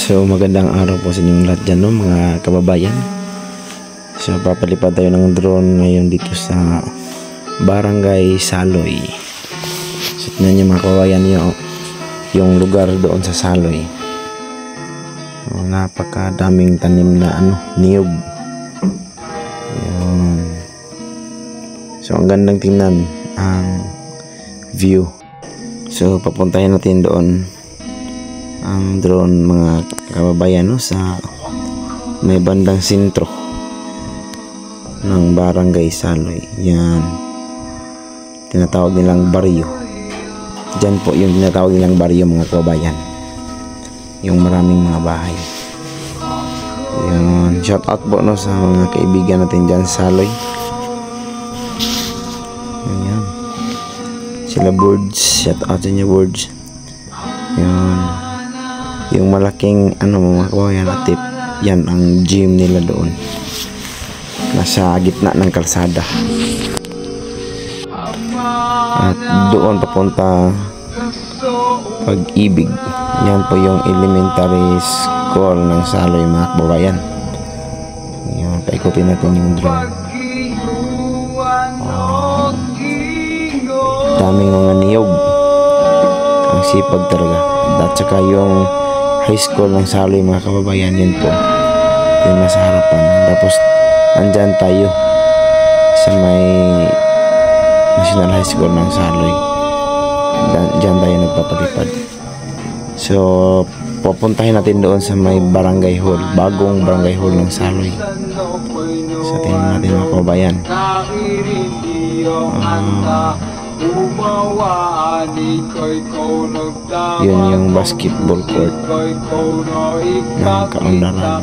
So magandang araw po sa inyong lahat dyan, no, mga kababayan. So papalipad tayo ng drone ngayon dito sa Barangay Saloy. So tignan nyo mga kababayan yung lugar doon sa Saloy. So, napakadaming tanim na niyog. Yun. So ang gandang tingnan ang view. So papuntahin natin doon ang drone mga kababayan, no, sa may bandang sentro ng Barangay Saloy. Yan, tinatawag nilang baryo. Diyan po yung tinatawag nilang baryo mga kababayan, yung maraming mga bahay. Yan, shout out po, no, sa mga kaibigan natin dyan sa Saloy. Yan, sila Birds, shout out sa inyo Birds. Yan, yung malaking mga kababayan at tip, yan ang gym nila doon, nasa gitna ng kalsada. At doon papunta Pag-ibig. Yan po yung elementary school ng Saloy mga kababayan. Yan, paikutin natin yung drone. Daming mga niyog, ang sipag talaga. At saka yung high school ng Saloy mga kababayan, yun po yung nasa harapan. Tapos andyan tayo sa may National High School ng Saloy. Dyan tayo nagpapalipad. So pupuntahin natin doon sa may barangay hall, bagong barangay hall ng Saloy. So tingnan natin mga kababayan. Yun yung basketball court ng Kaunlaran.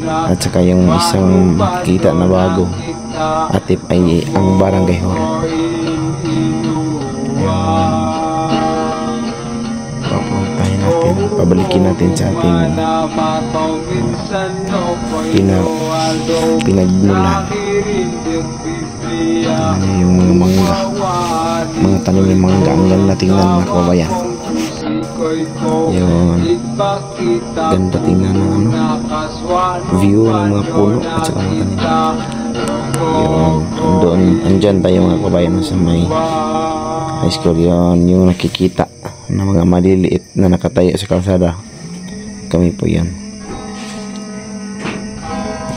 At saka yung isang makikita na bago atip ay ang barangay hall. Papuntahin natin, pabalikin natin sa ating pinagmulan. Yung mga mangga, mga tanim ng mangga, ang ganda tingnan mga kababayan. Yun, ganda tingnan ng view ng mga puno at saka mga tanim. Yun, doon, andyan tayo mga kababayan sa may high school. Yun, yung nakikita na mga maliliit na nakatayo sa kalsada, kami po yan.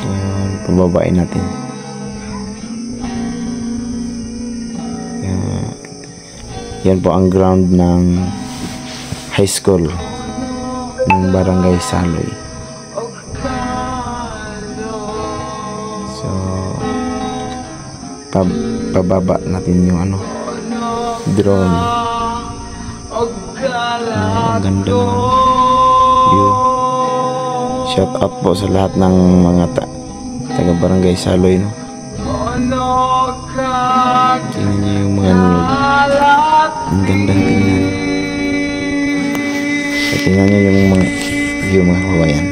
Yun, pababain natin. Yan po ang ground ng high school ng Barangay Saloy. So pababa natin yung drone. Ang ganda ng view. Shout out po sa lahat ng mga taga Barangay Saloy, no. Tingnan niyo yung mga niyog, ang gandang tingnan. So tingnan niyo yung mga view mga kababayan.